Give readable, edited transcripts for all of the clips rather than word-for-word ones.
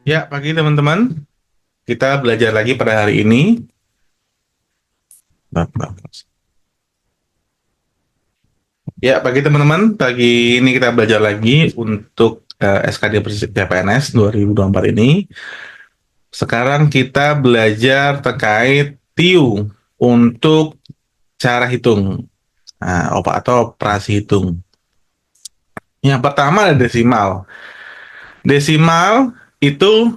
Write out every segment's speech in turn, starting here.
Ya, pagi teman-teman. Kita belajar lagi pada hari ini. Ya, pagi teman-teman. Pagi ini kita belajar lagi untuk SKD CPNS 2024 ini. Sekarang kita belajar terkait TIU untuk cara hitung. Nah, atau operasi hitung. Yang pertama ada desimal. Desimal itu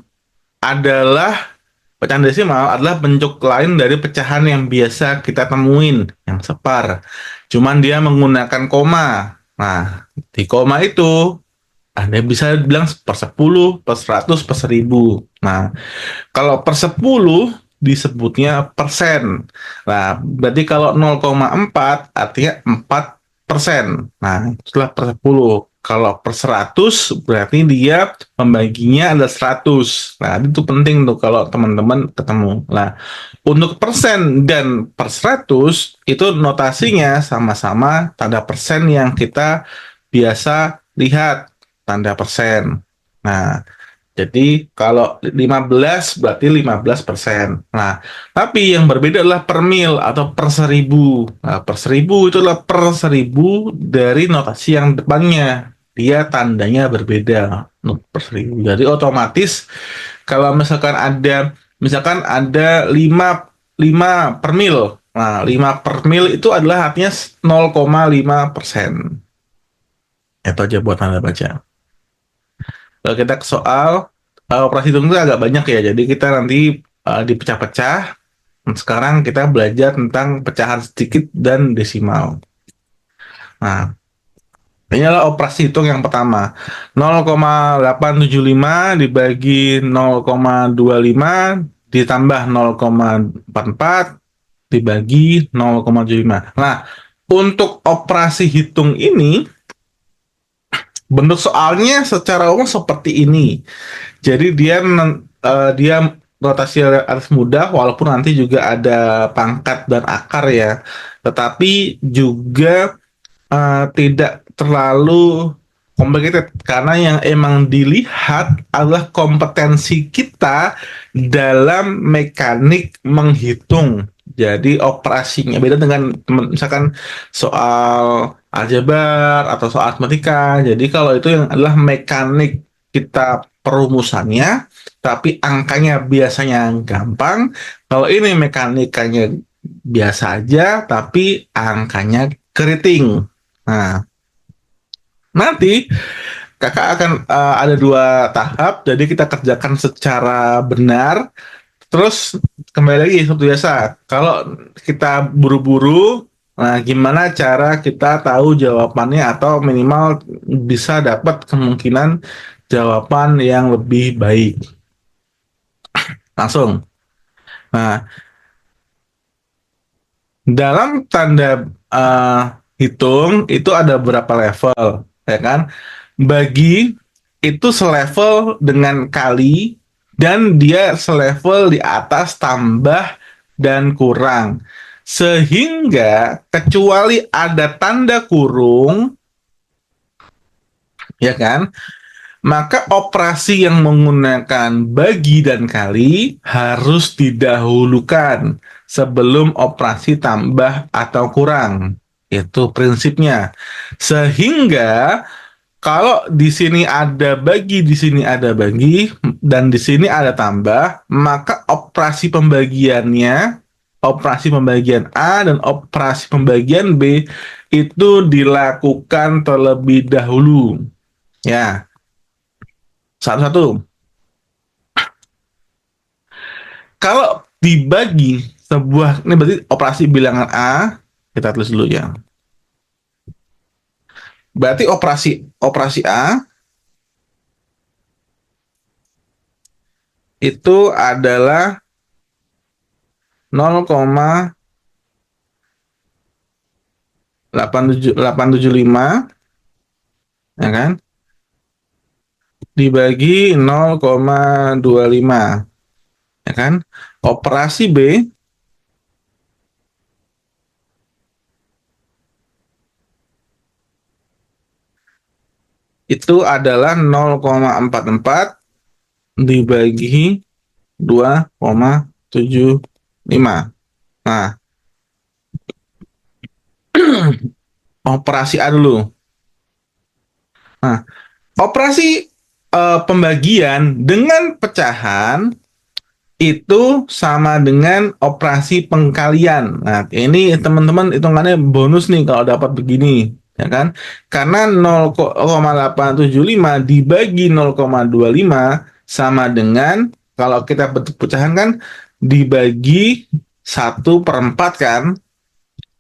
adalah pecahan desimal adalah bentuk lain dari pecahan yang biasa kita temuin, yang separ. Cuman dia menggunakan koma. Nah, di koma itu Anda bisa bilang per 10, per 100, per 1000. Nah, kalau per 10 disebutnya persen. Nah, berarti kalau 0,4 artinya 4%. Nah, itulah per 10. Kalau per 100 berarti dia pembaginya ada 100. Nah, itu penting tuh kalau teman-teman ketemu. Nah, untuk persen dan per 100 itu notasinya sama-sama tanda persen yang kita biasa lihat, tanda persen. Nah, jadi kalau 15 berarti 15%. Nah, tapi yang berbeda adalah per mil atau per 1000. Nah, per 1000 itu adalah per 1000 dari notasi yang depannya. Dia tandanya berbeda untuk per 1000. Jadi otomatis kalau misalkan ada 5 per mil. Nah, 5 per mil itu adalah artinya 0,5%. Itu aja buat Anda baca. Kalau kita ke soal operasi hitung itu agak banyak ya. Jadi kita nanti dipecah-pecah. Sekarang kita belajar tentang pecahan sedikit dan desimal. Nah, ini adalah operasi hitung yang pertama. 0,875 dibagi 0,25 ditambah 0,44 dibagi 0,75. Nah, untuk operasi hitung ini bentuk soalnya secara umum seperti ini. Jadi dia rotasi atas mudah walaupun nanti juga ada pangkat dan akar ya. Tetapi juga tidak terlalu complicated karena yang emang dilihat adalah kompetensi kita dalam mekanik menghitung. Jadi operasinya beda dengan misalkan soal aljabar atau soal matematika. Jadi kalau itu yang adalah mekanik kita perumusannya, tapi angkanya biasanya gampang. Kalau ini mekanikanya biasa aja, tapi angkanya keriting. Nah, nanti kakak akan ada dua tahap, jadi kita kerjakan secara benar. Terus kembali lagi seperti biasa, kalau kita buru-buru, nah gimana cara kita tahu jawabannya atau minimal bisa dapat kemungkinan jawaban yang lebih baik. Langsung. Nah, dalam tanda hitung itu ada berapa level, ya kan? Bagi itu selevel dengan kali dan dia selevel di atas tambah dan kurang. Sehingga kecuali ada tanda kurung, ya kan? Maka operasi yang menggunakan bagi dan kali harus didahulukan sebelum operasi tambah atau kurang. Itu prinsipnya. Sehingga kalau di sini ada bagi, di sini ada bagi, dan di sini ada tambah, maka operasi pembagian A dan operasi pembagian B itu dilakukan terlebih dahulu. Ya, satu-satu. Kalau dibagi sebuah, ini berarti operasi bilangan A, kita tulis dulu ya. Berarti operasi operasi A itu adalah 0,875, ya kan? Dibagi 0,25, ya kan? Operasi B itu adalah 0,44 dibagi 2,75. Nah, operasi A dulu. Nah, operasi pembagian dengan pecahan itu sama dengan operasi pengkalian. Nah, ini teman-teman hitungannya bonus nih kalau dapat begini, ya kan? Karena 0,875 dibagi 0,25 sama dengan kalau kita bentuk pecahan kan dibagi 1/4 kan?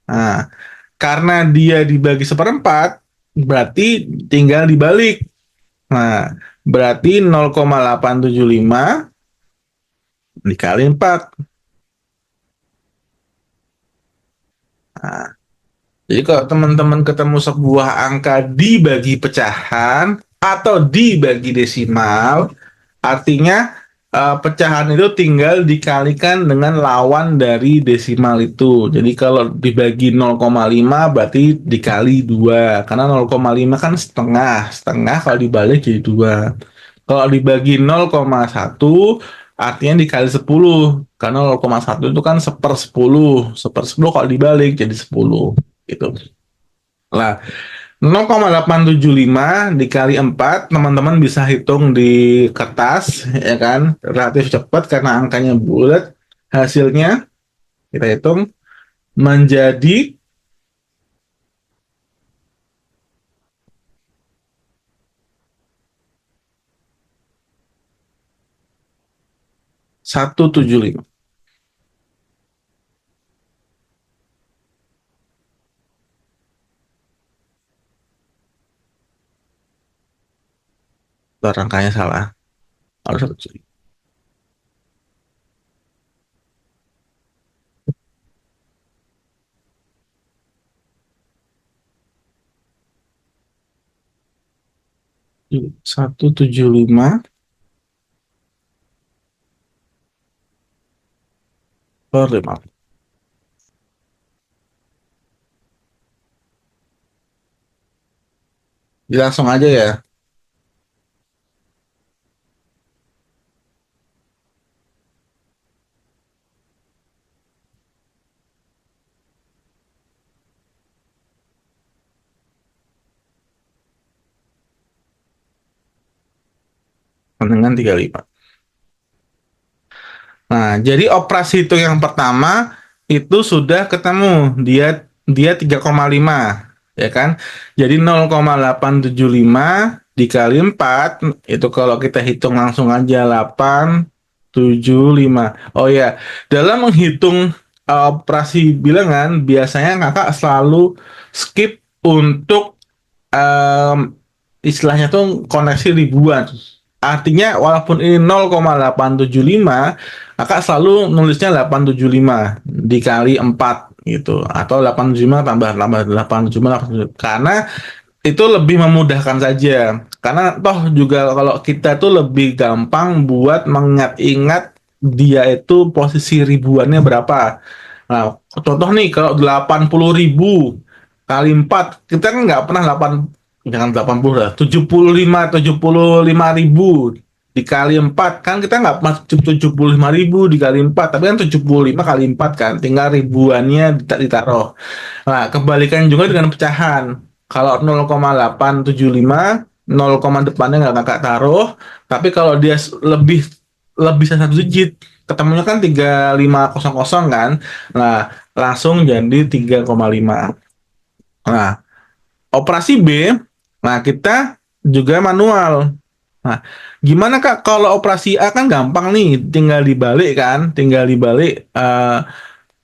Nah, karena dia dibagi 1/4 berarti tinggal dibalik. Nah, berarti 0,875 dikali 4. Nah, jadi kalau teman-teman ketemu sebuah angka dibagi pecahan atau dibagi desimal, artinya pecahan itu tinggal dikalikan dengan lawan dari desimal itu. Jadi kalau dibagi 0,5 berarti dikali 2. Karena 0,5 kan setengah. Setengah kalau dibalik jadi 2. Kalau dibagi 0,1 artinya dikali 10. Karena 0,1 itu kan 1/10. 1/10 kalau dibalik jadi 10. Gitu. Lah, 0,875 dikali 4, teman-teman bisa hitung di kertas, ya kan? Relatif cepat karena angkanya bulat. Hasilnya kita hitung menjadi 175. Tuh, angkanya salah. Harus 175. 175 per 5. Jadi langsung aja ya. Dengan 35. Nah, jadi operasi itu yang pertama itu sudah ketemu. Dia dia 3,5, ya kan? Jadi 0,875 dikali 4 itu kalau kita hitung langsung aja 875. Oh ya, dalam menghitung operasi bilangan biasanya Kakak selalu skip untuk em, istilahnya tuh koneksi ribuan. Artinya walaupun ini 0,875, kakak selalu nulisnya 875 dikali 4 gitu. Atau 875 tambah tambah 875, karena itu lebih memudahkan saja. Karena toh juga kalau kita tuh lebih gampang buat mengingat-ingat dia itu posisi ribuannya berapa. Nah, contoh nih kalau 80.000 kali 4 kita kan nggak pernah 8, jangan 80 lah, 75 dikali 4 kan kita nggak pernah 75.000 dikali 4, tapi kan 75 kali 4 kan, tinggal ribuannya ditaruh. Nah, kebalikan juga dengan pecahan. Kalau 0,875, 0, depannya nggak kakak taruh, tapi kalau dia lebih lebih satu digit, ketemunya kan 3500 kan. Nah, langsung jadi 3,5. Nah, operasi B, nah kita juga manual. Nah, gimana Kak kalau operasi A kan gampang nih, tinggal dibalik kan, tinggal dibalik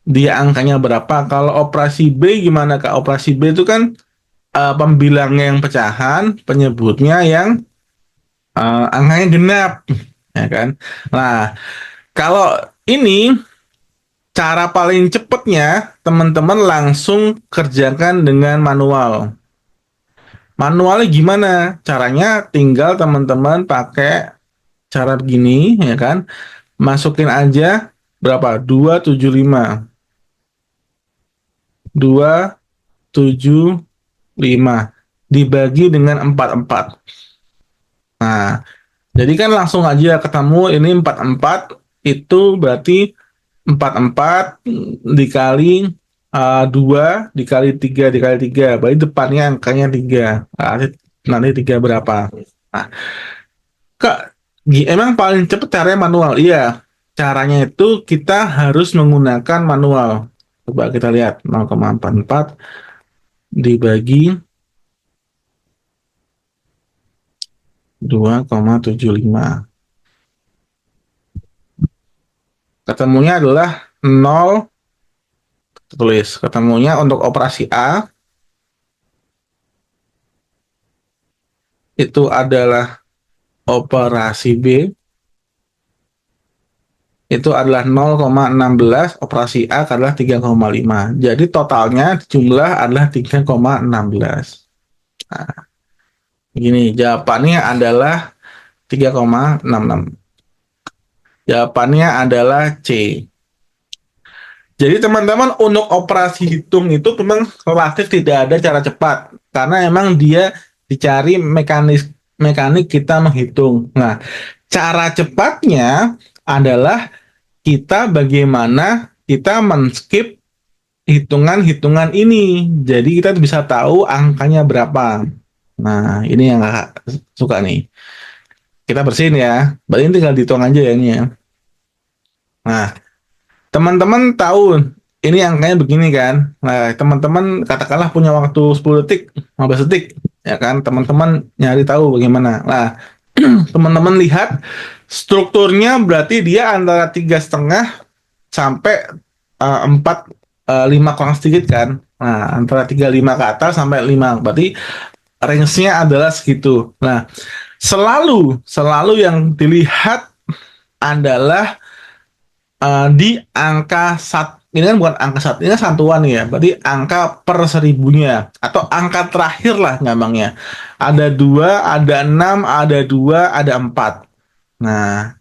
dia angkanya berapa. Kalau operasi B gimana Kak? Operasi B itu kan pembilangnya yang pecahan, penyebutnya yang angkanya genap, ya kan? Nah, kalau ini cara paling cepatnya teman-teman langsung kerjakan dengan manual. Manualnya gimana? Caranya tinggal teman-teman pakai cara begini, ya kan? Masukin aja berapa? 275. 275 dibagi dengan 44. Nah, Jadi kan langsung aja ketemu ini 44 itu berarti 44 dikali 2 dikali 3 dikali 3. Berarti depannya angkanya 3. Nanti 3 berapa? Nah, Kak, emang paling cepat caranya manual. Iya, caranya itu kita harus menggunakan manual. Coba kita lihat 0,44 dibagi 2,75. Ketemunya adalah 0, tulis. Ketemunya untuk operasi A itu adalah operasi B itu adalah 0,16, operasi A adalah 3,5. Jadi totalnya jumlah adalah 3,16. Nah, gini, jawabannya adalah 3,66. Jawabannya adalah C. Jadi teman-teman untuk operasi hitung itu memang relatif tidak ada cara cepat karena emang dia dicari mekanik kita menghitung. Nah, cara cepatnya adalah kita bagaimana kita men-skip hitungan-hitungan ini. Jadi kita bisa tahu angkanya berapa. Nah, ini yang Kakak suka nih. Kita bersihin ya. Berarti tinggal dihitung aja ya ini ya. Nah, teman-teman tahu ini angkanya begini kan. Nah, teman-teman katakanlah punya waktu 10 detik, 15 detik, ya kan? Teman-teman nyari tahu bagaimana. Nah, teman-teman lihat strukturnya berarti dia antara 3,5 sampai 4, 5 kurang sedikit kan. Nah, antara 35 ke atas sampai 5. Berarti range-nya adalah segitu. Nah, selalu yang dilihat adalah di angka ini kan bukan angka satu, ini kan satuan ya, berarti angka per seribunya atau angka terakhir lah gampangnya. Ada 2, ada 6, ada 2, ada 4. Nah,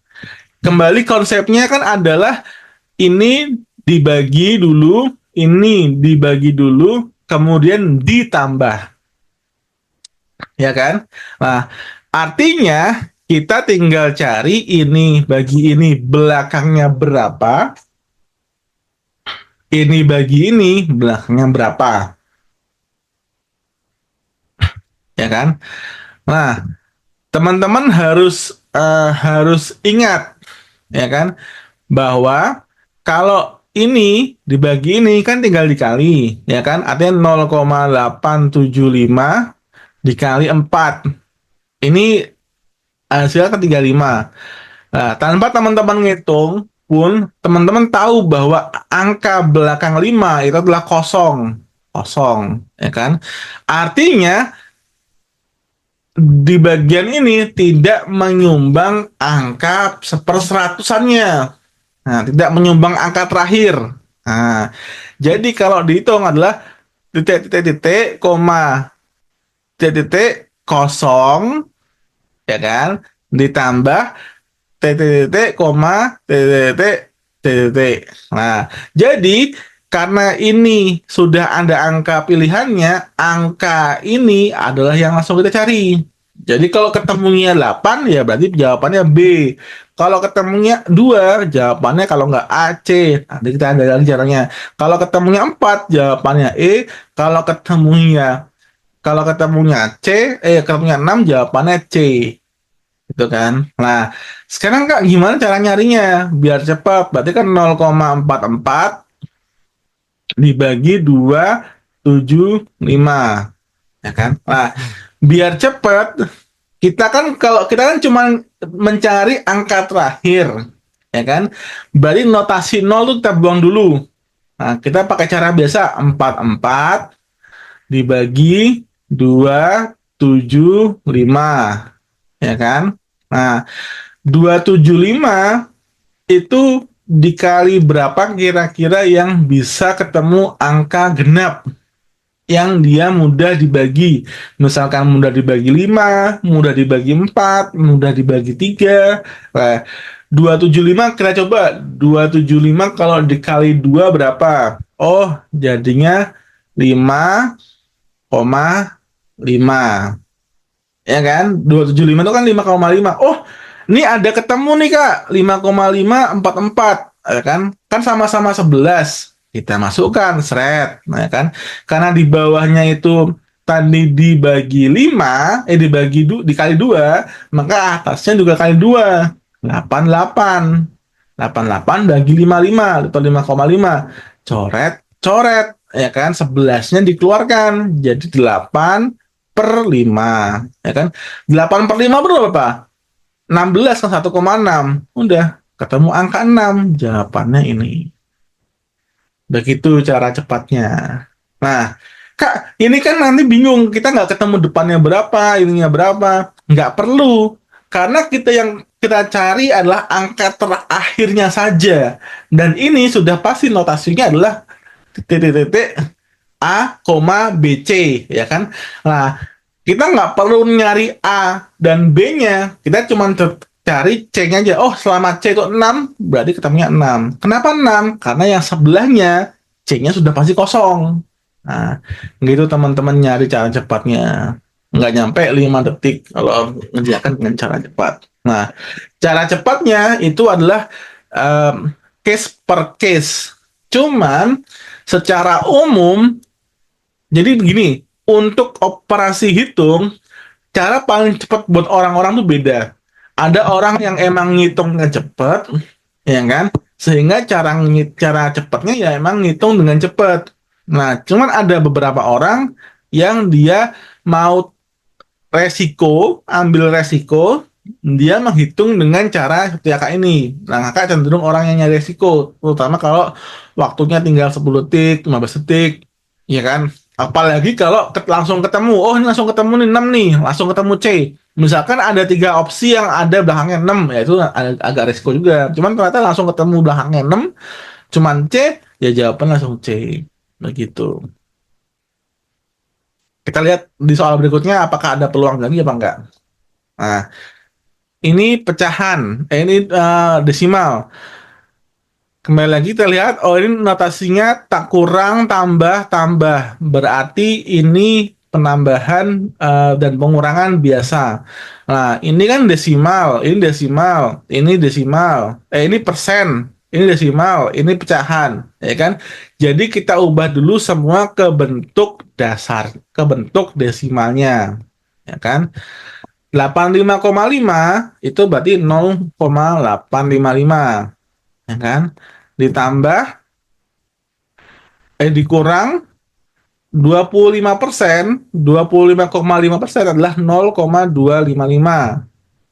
kembali konsepnya kan adalah ini dibagi dulu, ini dibagi dulu, kemudian ditambah. Ya kan? Nah, artinya kita tinggal cari ini bagi ini belakangnya berapa, ini bagi ini belakangnya berapa. Ya kan? Nah, teman-teman harus ingat ya kan bahwa kalau ini dibagi ini kan tinggal dikali ya kan, artinya 0,875 dikali 4 ini hasilnya kan 35. Nah, tanpa teman-teman ngitung pun teman-teman tahu bahwa angka belakang 5 itu adalah kosong, kosong ya kan, artinya di bagian ini tidak menyumbang angka seperseratusannya. Nah, tidak menyumbang angka terakhir. Nah, jadi kalau dihitung adalah titik-titik, koma, titik-titik, kosong, ya kan? Ditambah titik-titik, koma, titik-titik, titik. Nah, jadi karena ini sudah ada angka pilihannya, angka ini adalah yang langsung kita cari. Jadi kalau ketemunya 8 ya berarti jawabannya B. Kalau ketemunya 2 jawabannya kalau nggak A, C. Nanti kita ada lagi caranya. Kalau ketemunya 4 jawabannya E. Kalau ketemunya ketemunya 6 jawabannya C. Gitu kan. Nah, sekarang Kak gimana cara nyarinya biar cepat? Berarti kan 0,44 dibagi 2,75 ya kan. Nah, biar cepat kita kan cuma mencari angka terakhir ya kan. Berarti notasi 0 tuh kita buang dulu. Nah, kita pakai cara biasa 44 dibagi 2,75 ya kan. Nah, 275 itu dikali berapa kira-kira yang bisa ketemu angka genap yang dia mudah dibagi. Misalkan mudah dibagi 5, mudah dibagi 4, mudah dibagi 3. Nah, 275 kita coba. 275 kalau dikali 2 berapa? Oh, jadinya 5,5. Ya kan? 275 itu kan 5,5. Oh, Ini ada ketemu nih Kak, 5,544, ya kan? Kan sama-sama 11. Kita masukkan seret, nah ya kan? Karena di bawahnya itu tadi dibagi 5, dikali 2, maka atasnya juga kali 2. 88. 88 bagi 55 atau 5,5. Coret, coret, ya kan? 11-nya dikeluarkan. Jadi 8 per 5, ya kan? 8 per 5 berapa? 16 kan 1,6. Udah ketemu angka 6. Jawabannya ini. Begitu cara cepatnya. Nah, Kak, ini kan nanti bingung. Kita nggak ketemu depannya berapa, ininya berapa. Nggak perlu. Karena yang kita cari adalah angka terakhirnya saja. Dan ini sudah pasti notasinya adalah titik-titik A, B, C, ya kan? Nah, kita nggak perlu nyari A dan B-nya, kita cuma cari C-nya aja. Oh, selama C itu 6, berarti ketemunya 6. Kenapa 6? Karena yang sebelahnya C-nya sudah pasti kosong. Nah, gitu teman-teman nyari cara cepatnya. Nggak nyampe 5 detik kalau ngerjakan dengan cara cepat. Nah, cara cepatnya itu adalah case per case. Cuman secara umum, jadi begini, untuk operasi hitung, cara paling cepat buat orang-orang tuh beda. Ada orang yang emang ngitungnya cepat, ya kan? Sehingga cara cepatnya ya emang ngitung dengan cepat. Nah, cuman ada beberapa orang yang dia mau ambil resiko, dia menghitung dengan cara seperti kakak ini. Nah, kakak cenderung orang yang nyari resiko, terutama kalau waktunya tinggal 10 detik, 15 detik, ya kan? Apalagi kalau langsung ketemu, oh ini langsung ketemu nih 6 nih, langsung ketemu C. Misalkan ada 3 opsi yang ada belakangnya 6, ya itu agak resiko juga. Cuman ternyata langsung ketemu belakangnya 6, cuman C, ya jawaban langsung C. Begitu. Kita lihat di soal berikutnya apakah ada peluang lagi apa enggak. Nah, ini pecahan, ini desimal. Kembali lagi kita lihat, oh ini notasinya tak kurang, tambah, tambah. Berarti ini penambahan dan pengurangan biasa. Nah, ini kan desimal, ini desimal, ini desimal, ini persen, ini desimal, ini pecahan, ya kan? Jadi kita ubah dulu semua ke bentuk dasar, ke bentuk desimalnya, ya kan? 85,5 itu berarti 0,855, ya kan? Ditambah dikurang 25%, 25,5% adalah 0,255,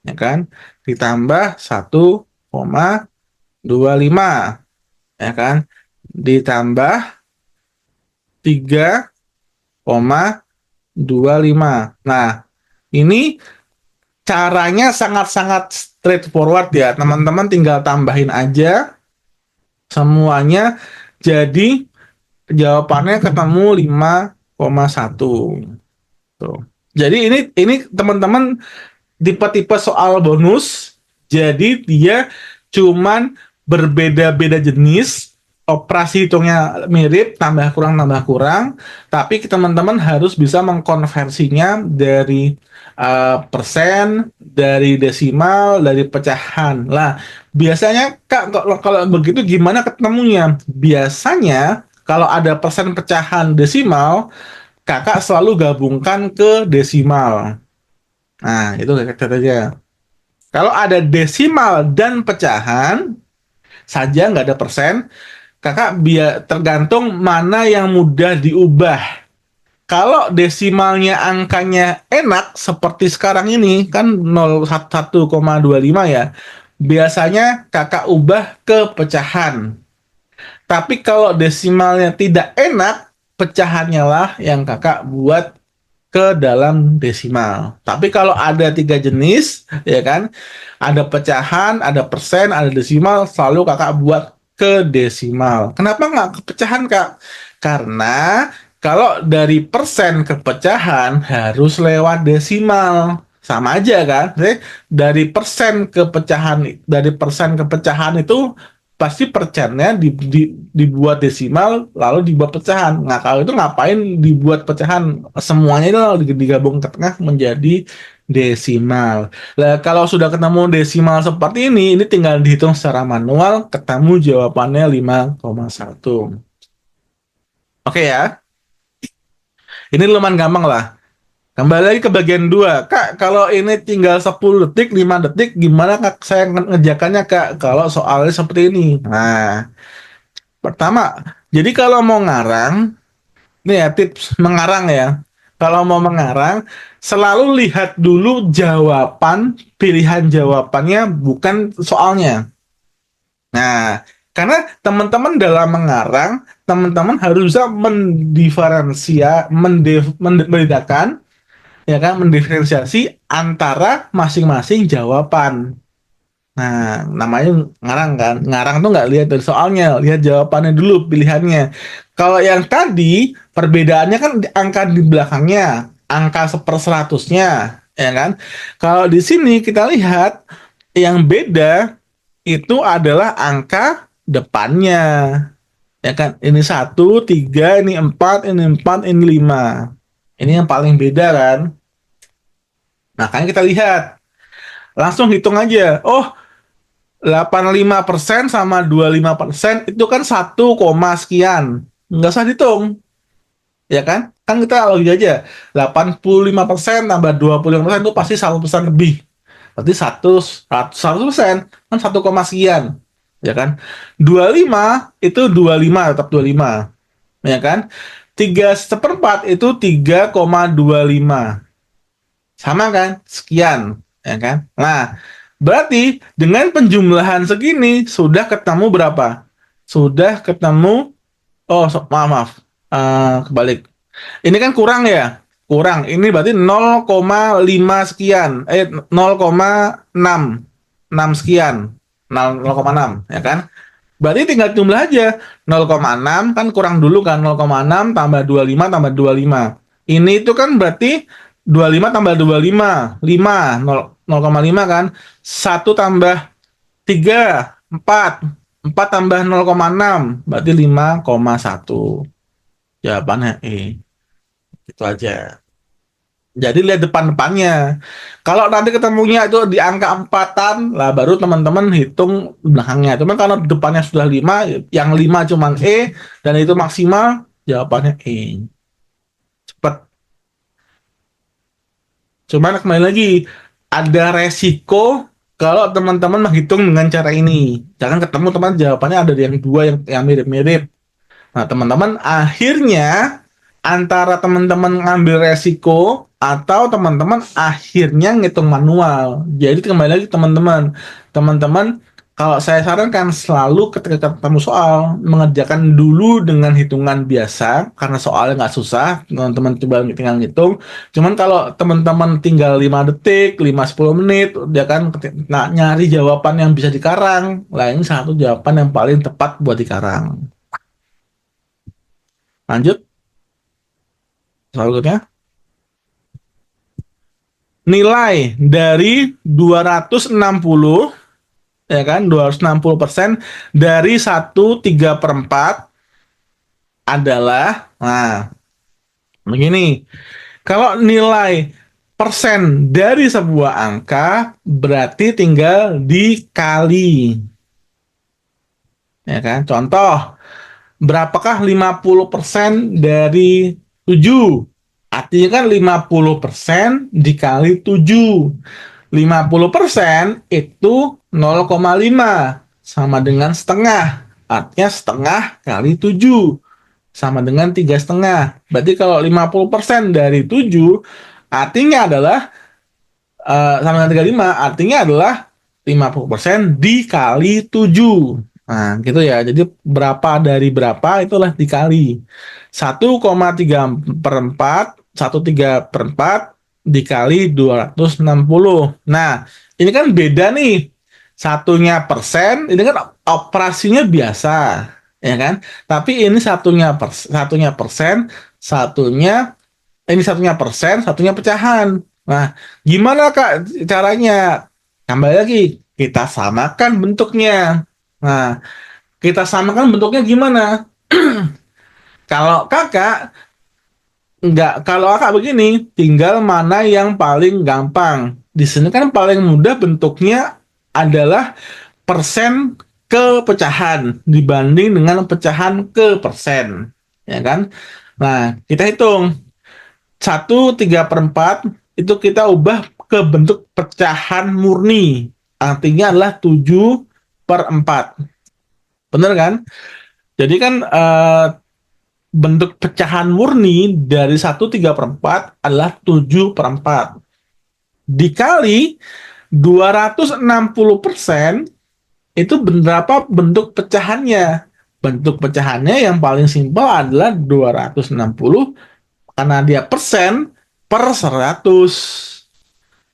ya kan? Ditambah 1,25, ya kan? Ditambah 3,25. Nah, ini caranya sangat-sangat straightforward ya. Teman-teman tinggal tambahin aja semuanya, jadi jawabannya ketemu 5,1. Tuh. Jadi ini teman-teman tipe-tipe soal bonus. Jadi dia cuman berbeda-beda jenis, operasi hitungnya mirip, tambah kurang, tapi teman-teman harus bisa mengkonversinya dari persen, dari desimal, dari pecahan. Lah, biasanya Kak, kalau begitu gimana ketemunya? Biasanya kalau ada persen, pecahan, desimal, Kakak selalu gabungkan ke desimal. Nah, itu katanya. Kalau ada desimal dan pecahan saja, nggak ada persen, kakak tergantung mana yang mudah diubah. Kalau desimalnya angkanya enak seperti sekarang ini kan 0,1,25 ya, biasanya kakak ubah ke pecahan. Tapi kalau desimalnya tidak enak, pecahannya lah yang kakak buat ke dalam desimal. Tapi kalau ada 3 jenis, ya kan, ada pecahan, ada persen, ada desimal, selalu kakak buat ke desimal. Kenapa nggak ke pecahan, Kak? Karena kalau dari persen ke pecahan harus lewat desimal. Sama aja kan? Dari persen ke pecahan itu pasti persennya dibuat desimal lalu dibuat pecahan. Nah, kalau itu ngapain dibuat pecahan? Semuanya itu lalu digabung ke tengah menjadi desimal. Nah, kalau sudah ketemu desimal seperti ini tinggal dihitung secara manual, ketemu jawabannya 5,1. Oke ya, ini lumayan gampang lah. Kembali lagi ke bagian 2. Kak, kalau ini tinggal 10 detik, 5 detik, gimana Kak saya ngerjakannya Kak? Kalau soalnya seperti ini. Nah, pertama, jadi kalau mau ngarang, nih ya tips mengarang ya. Kalau mau mengarang, selalu lihat dulu jawaban, pilihan jawabannya bukan soalnya. Nah, karena teman-teman dalam mengarang, teman-teman harus bisa membedakan, ya kan, mendiferensiasi antara masing-masing jawaban. Nah, namanya ngarang kan. Ngarang tuh nggak lihat dari soalnya, lihat jawabannya dulu, pilihannya. Kalau yang tadi, perbedaannya kan angka di belakangnya, angka seperseratusnya, ya kan? Kalau di sini kita lihat, yang beda itu adalah angka depannya, ya kan? Ini 1, 3, ini 4, ini 4, ini 5. Ini yang paling beda kan? Nah, kan kita lihat. Langsung hitung aja. Oh, 85% sama 25% itu kan 1, sekian. Nggak usah dihitung, ya kan? Kan kita logik aja. 85% tambah 25% itu pasti 1% lebih. Berarti 100% kan 1, sekian. Ya kan? 25 itu 25, tetap 25. Ya kan? 3/4 itu 3,25. Sama kan? Sekian. Ya kan? Nah, berarti dengan penjumlahan segini sudah ketemu berapa? Sudah ketemu, oh maaf maaf. Kebalik. Ini kan kurang ya? Kurang. Ini berarti 0,5 sekian. 0,6. 6 sekian. 0,6 ya kan? Berarti tinggal jumlah aja. 0,6 kan kurang dulu kan. 0,6 tambah 25 tambah 25. Ini itu kan berarti 25 tambah 25. 5. 0,5 kan. 1 tambah 3. 4. 4 tambah 0,6. Berarti 5,1. Jawabannya E. Itu aja. Jadi lihat depan-depannya. Kalau nanti ketemunya itu di angka empatan, lah baru teman-teman hitung belakangnya. Cuman kalau depannya sudah 5, yang 5 cuma E, dan itu maksimal, jawabannya E. Cepat. Cuman kembali lagi, ada resiko kalau teman-teman menghitung dengan cara ini. Jangan ketemu teman jawabannya ada yang dua yang mirip-mirip. Nah, teman-teman akhirnya antara teman-teman ngambil resiko atau teman-teman akhirnya ngitung manual. Jadi kembali lagi teman-teman kalau saya sarankan selalu ketika ketemu soal mengerjakan dulu dengan hitungan biasa karena soalnya nggak susah, teman-teman coba tinggal ngitung. Cuman kalau teman-teman tinggal 5 detik, 5-10 menit, dia kan nyari jawaban yang bisa dikarang. Lah ini satu jawaban yang paling tepat buat dikarang. Lanjut, selanjutnya. Nilai dari 260, ya kan, 260% dari 1/3/4 adalah, nah, begini. Kalau nilai persen dari sebuah angka berarti tinggal dikali. Ya kan? Contoh, berapakah 50% dari 7? Artinya kan 50% dikali 7. 50% itu 0,5 sama dengan setengah. Artinya setengah kali 7 sama dengan 3,5. Berarti kalau 50% dari 7 artinya adalah sama dengan 35, artinya adalah 50% dikali 7. Nah, gitu ya. Jadi berapa dari berapa itulah dikali. 1,3/4, 1/3/4 dikali 260. Nah, ini kan beda nih. Satunya persen, ini kan operasinya biasa, ya kan? Tapi ini satunya persen, satunya persen, satunya pecahan. Nah, gimana Kak caranya? Kembali lagi, kita samakan bentuknya. Nah, kita samakan bentuknya gimana? Kalau kakak kalau kakak begini, tinggal mana yang paling gampang. Di sini kan paling mudah bentuknya adalah persen ke pecahan dibanding dengan pecahan ke persen, ya kan? Nah, kita hitung 1/3/4 itu kita ubah ke bentuk pecahan murni, artinya adalah 7/4. Bener kan? Jadi kan bentuk pecahan murni dari 1/3/4 adalah 7/4. Dikali 260% itu berapa bentuk pecahannya? Bentuk pecahannya yang paling simpel adalah 260 karena dia persen per 100.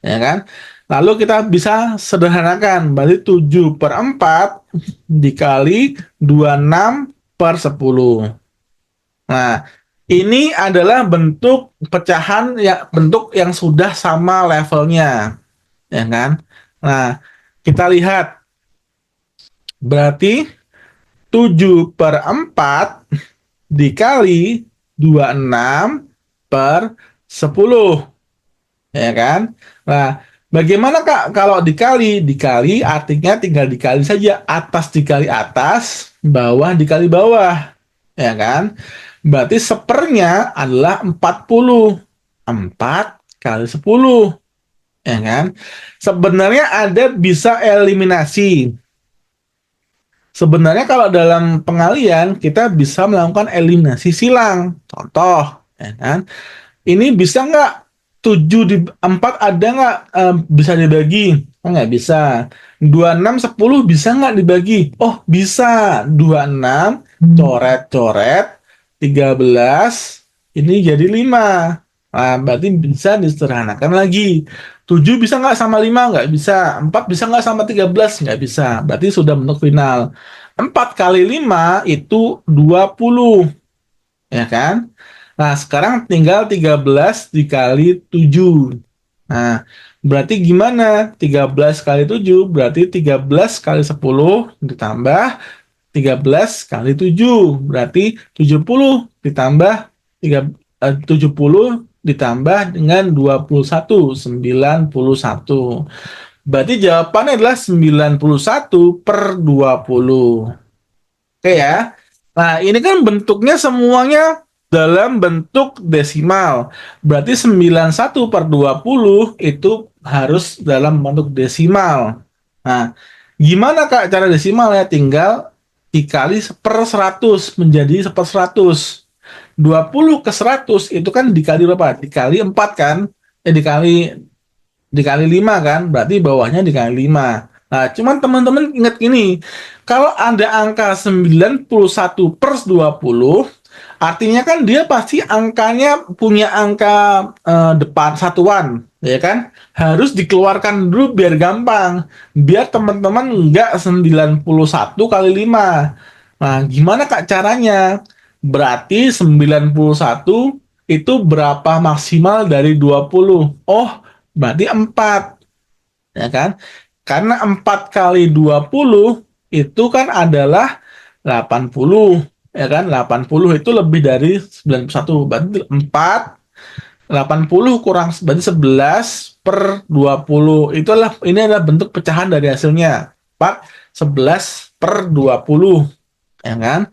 Ya kan? Lalu kita bisa sederhanakan, berarti 7/4 dikali 26/10. Nah, ini adalah bentuk pecahan ya, bentuk yang sudah sama levelnya, ya kan? Nah, kita lihat berarti 7/4 dikali 26/10, ya kan? Nah, bagaimana Kak kalau dikali? Dikali artinya tinggal dikali saja, atas dikali atas, bawah dikali bawah, ya kan? Berarti sepernya adalah 40. 4 kali 10, ya kan? Sebenarnya ada bisa eliminasi. Sebenarnya kalau dalam pengalian kita bisa melakukan eliminasi silang. Contoh, ya kan? Ini bisa nggak 7/4 ada nggak bisa dibagi? Oh, nggak bisa. 26/10 bisa nggak dibagi? Oh, bisa. 26 coret-coret 13 ini jadi 5. Nah, berarti bisa disederhanakan lagi. 7 bisa nggak sama 5? Nggak bisa. 4 bisa nggak sama 13? Nggak bisa. Berarti sudah bentuk final. 4 kali 5 itu 20. Ya kan? Nah, sekarang tinggal 13 dikali 7. Nah, berarti gimana? 13 kali 7 berarti 13 kali 10 ditambah 13 kali 7 berarti 70 ditambah 70 ditambah dengan 21, 91. Berarti jawabannya adalah 91/20. Oke ya. Nah, ini kan bentuknya semuanya dalam bentuk desimal. Berarti 91/20 itu harus dalam bentuk desimal. Nah, gimana Kak cara desimalnya? Tinggal dikali per 100 menjadi per 100. 20 ke 100 itu kan dikali berapa? Dikali 4 kan? Dikali 5 kan? Berarti bawahnya dikali 5. Nah, cuman teman-teman ingat gini, kalau ada angka 91/20, artinya kan dia pasti angkanya punya angka depan satuan, ya kan? Harus dikeluarkan dulu biar gampang, biar teman-teman nggak 91 kali 5. Nah, gimana Kak caranya? Berarti 91 itu berapa maksimal dari 20? Oh, berarti 4, ya kan? Karena 4 kali 20 itu kan adalah 80, ya kan? 80 itu lebih dari 91. Berarti 4, 80 kurang berarti 11/20. Ini adalah bentuk pecahan dari hasilnya. 4, 11/20, ya kan?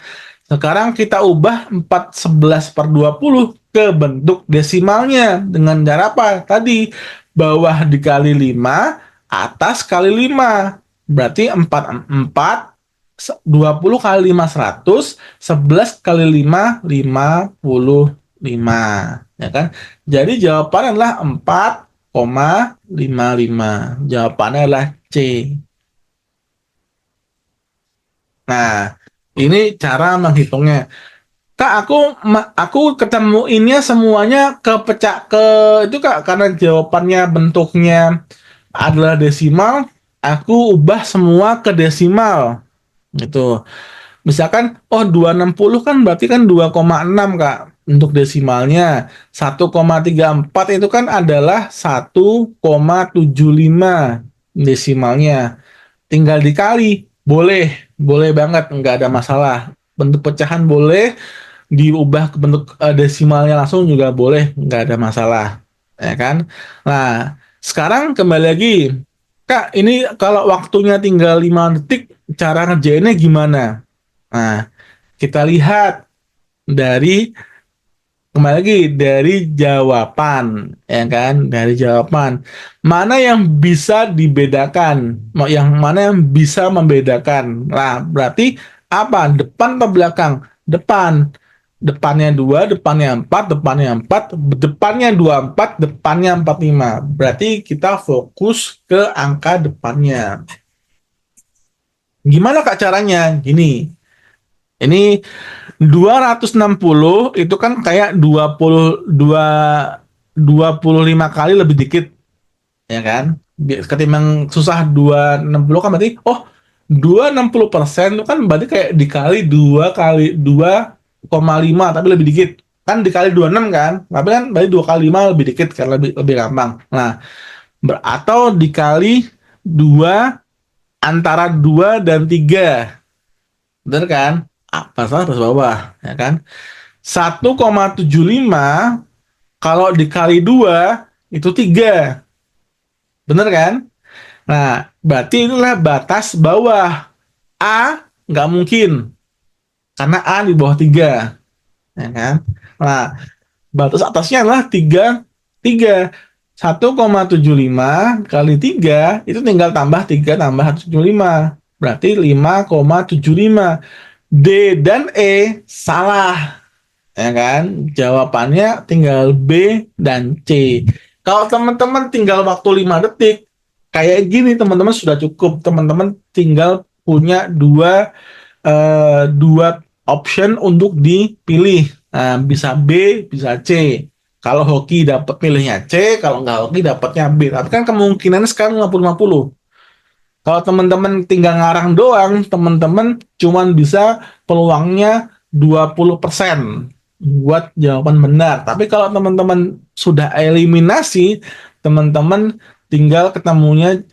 Sekarang kita ubah 4 11/20 ke bentuk desimalnya dengan cara apa? Tadi bawah dikali 5, atas kali 5. Berarti 20 kali 5 100, 11 kali 5 55. Ya kan? Jadi jawabannya adalah 4,55. Jawabannya adalah C. Nah, ini cara menghitungnya. Kak, aku ketemuinnya semuanya kepecah ke itu Kak, karena jawabannya bentuknya adalah desimal, aku ubah semua ke desimal. Gitu. Misalkan 260 kan berarti kan 2,6 Kak untuk desimalnya. 1,34 itu kan adalah 1,75 desimalnya. Tinggal dikali, boleh. boleh banget, nggak ada masalah. Bentuk pecahan boleh, diubah ke bentuk desimalnya langsung juga boleh, nggak ada masalah, ya kan? Nah, sekarang kembali lagi, Kak, ini kalau waktunya tinggal 5 detik, cara ngerjainnya gimana? Nah, kita lihat dari kembali lagi dari jawaban, ya kan? Dari jawaban. Mana yang bisa dibedakan? Yang mana yang bisa membedakan? Nah, berarti apa? Depan atau belakang? Depan. Depannya 2, depannya 4, depannya 24, depannya 45. Berarti kita fokus ke angka depannya. Gimana Kak caranya? Gini, ini 260 itu kan kayak 25 kali lebih dikit, ya kan? Ketimbang susah 260 kan berarti, oh 260% itu kan berarti kayak dikali 2 kali 2,5 tapi lebih dikit. Kan dikali 26 kan? Tapi kan berarti 2 kali 5 lebih dikit kan, lebih gampang. Nah, atau dikali 2 antara 2 dan 3. Bener kan? Apa salah atas bawah, ya kan? 1,75 kalau dikali 2 itu 3. Bener kan? Nah, berarti inilah batas bawah. A nggak mungkin, karena A di bawah 3. Ya kan? Nah, batas atasnya adalah 3. 3. 1,75 kali 3 itu tinggal tambah 3 tambah 1,75. Berarti 5,75. D dan E salah, ya kan? Jawabannya tinggal B dan C. Kalau teman-teman tinggal waktu 5 detik, kayak gini teman-teman sudah cukup. Teman-teman tinggal punya dua option untuk dipilih. Nah, bisa B, bisa C. Kalau hoki dapat pilihnya C, kalau nggak hoki dapatnya B. Tapi kan kemungkinannya sekarang 50-50. Kalau teman-teman tinggal ngarang doang, teman-teman cuman bisa peluangnya 20% buat jawaban benar. Tapi kalau teman-teman sudah eliminasi, teman-teman tinggal ketemunya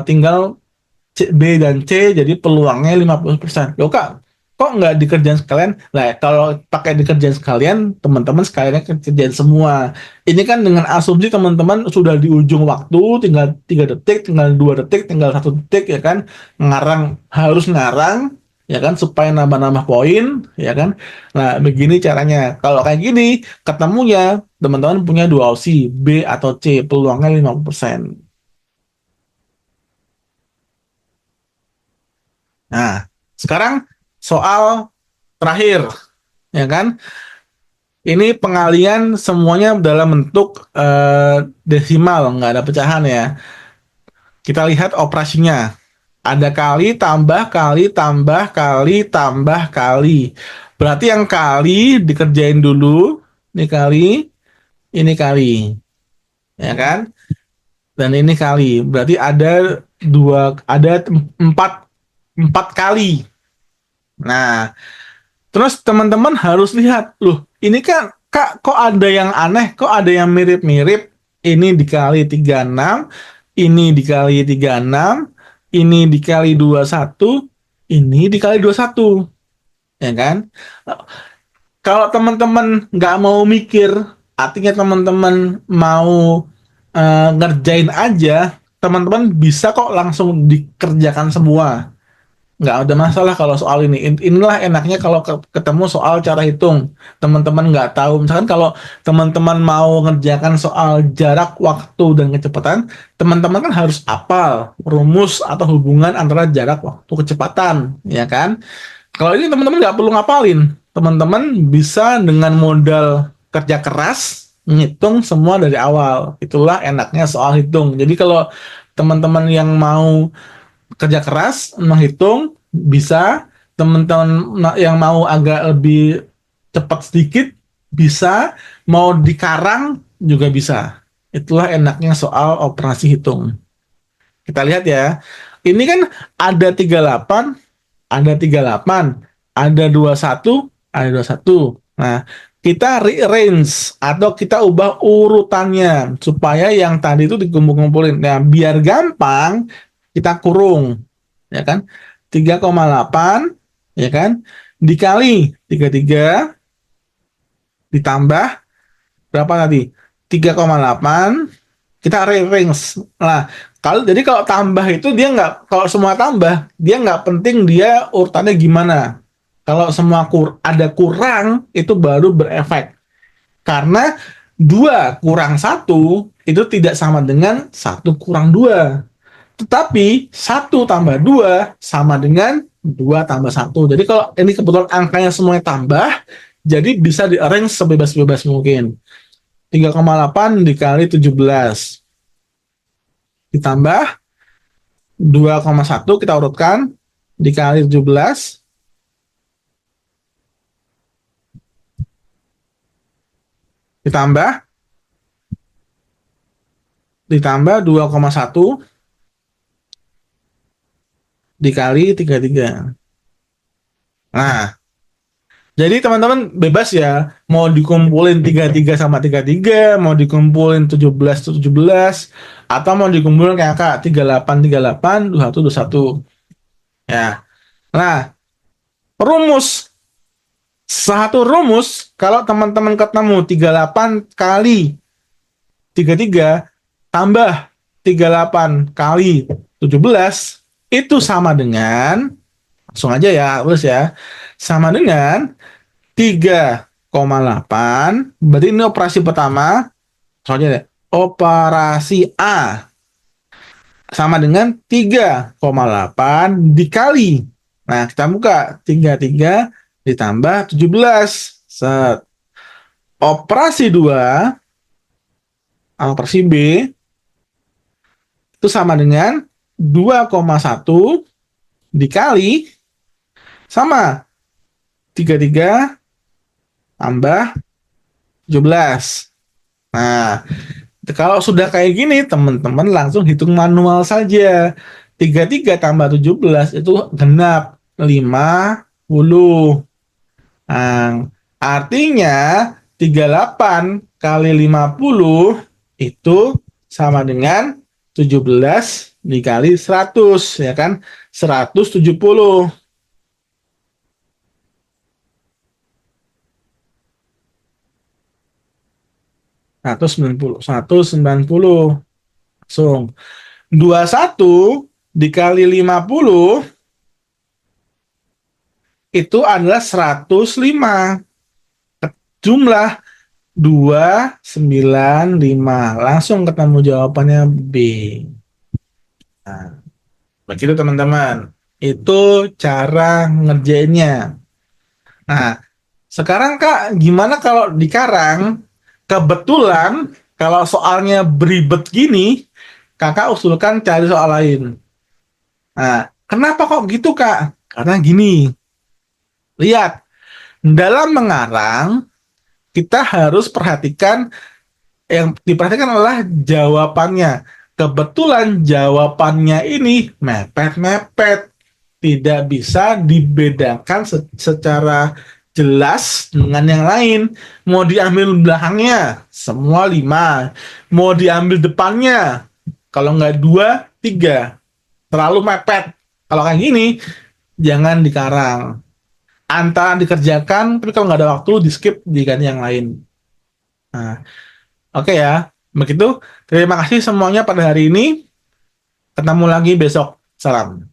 tinggal B dan C, jadi peluangnya 50%. Loh Kak, kok nggak dikerjain sekalian? Nah, kalau pakai dikerjain sekalian, teman-teman sekalian kerjain semua. Ini kan dengan asumsi teman-teman sudah di ujung waktu, tinggal 3 detik, tinggal 2 detik, tinggal 1 detik, ya kan? Harus ngarang, ya kan? Supaya nambah-nambah poin, ya kan? Nah, begini caranya. Kalau kayak gini, ketemunya, teman-teman punya dua opsi, B atau C, peluangnya 50%. Nah, sekarang soal terakhir, ya kan? Ini pengalian semuanya dalam bentuk desimal, nggak ada pecahan ya. Kita lihat operasinya. Ada kali, tambah, kali, tambah, kali, tambah, kali. Berarti yang kali dikerjain dulu. Ini kali, ini kali. Ya kan? Dan ini kali. Berarti ada empat kali. Nah, terus teman-teman harus lihat, loh, ini kan Kak, kok ada yang aneh, kok ada yang mirip-mirip. Ini dikali 36, ini dikali 36, ini dikali 21, ini dikali 21. Ya kan? Kalau teman-teman nggak mau mikir, artinya teman-teman mau ngerjain aja, teman-teman bisa kok langsung dikerjakan semua. Nggak ada masalah kalau soal ini. Inilah enaknya kalau ketemu soal cara hitung. Teman-teman nggak tahu. Misalkan kalau teman-teman mau ngerjakan soal jarak, waktu, dan kecepatan, teman-teman kan harus hafal rumus atau hubungan antara jarak, waktu, kecepatan, ya kan? Kalau ini teman-teman nggak perlu ngapalin. Teman-teman bisa dengan modal kerja keras, ngitung semua dari awal. Itulah enaknya soal hitung. Jadi kalau teman-teman yang mau kerja keras menghitung bisa, teman-teman yang mau agak lebih cepat sedikit bisa, mau dikarang juga bisa. Itulah enaknya soal operasi hitung. Kita lihat ya, ini kan ada 38, ada 38, ada 21, ada 21. Nah, kita rearrange atau kita ubah urutannya supaya yang tadi itu dikumpul-kumpulin. Nah, biar gampang kita kurung, ya kan? 3,8 ya kan, dikali 33 ditambah berapa tadi? 3,8, kita range. Nah, kalau tambah itu dia nggak, kalau semua tambah, dia nggak penting dia urutannya gimana. Kalau semua ada kurang, itu baru berefek. Karena 2 kurang 1 itu tidak sama dengan 1 kurang 2. Tetapi 1 tambah 2 sama dengan 2 tambah 1. Jadi kalau ini kebetulan angkanya semuanya tambah, jadi bisa di-arrange sebebas-bebas mungkin. 3,8 dikali 17 ditambah 2,1 kita urutkan dikali 17 ditambah 2,1 dikali 33. Nah, jadi teman-teman bebas ya, mau dikumpulin 33 sama 33, mau dikumpulin 17 atau mau dikumpulin kayak Kak 38 21 ya. Nah, rumus kalau teman-teman ketemu 38 kali 33 tambah 38 kali 17 itu sama dengan, langsung aja ya, terus ya, sama dengan 3,8. Berarti ini operasi pertama, soalnya deh, operasi A sama dengan 3,8 dikali. Nah, kita buka 33 ditambah 17. Set. Operasi 2, operasi B itu sama dengan 2,1 dikali sama 33 tambah 17. Nah, kalau sudah kayak gini, teman-teman langsung hitung manual saja. 33 tambah 17 itu genap 50. Nah, artinya 38 kali 50 itu sama dengan 17 dikali 100, ya kan? 170. Seratus sembilan puluh langsung 21 dikali 50 itu adalah 105. Jumlah 295, langsung ketemu jawabannya B. Nah, begitu teman-teman, itu cara ngerjainnya. Nah, sekarang Kak, gimana kalau di Karang? Kebetulan kalau soalnya beribet gini, Kakak usulkan cari soal lain. Nah, kenapa kok gitu Kak? Karena gini, lihat, dalam mengarang kita harus perhatikan, yang diperhatikan adalah jawabannya. Kebetulan jawabannya ini mepet-mepet, tidak bisa dibedakan secara jelas dengan yang lain. Mau diambil belakangnya, semua 5. Mau diambil depannya, kalau nggak 2, 3. Terlalu mepet. Kalau kayak gini, jangan dikarang. Antara dikerjakan, tapi kalau nggak ada waktu, di skip, diganti yang lain. Nah, oke ya. Begitu. Terima kasih semuanya pada hari ini. Ketemu lagi besok. Salam.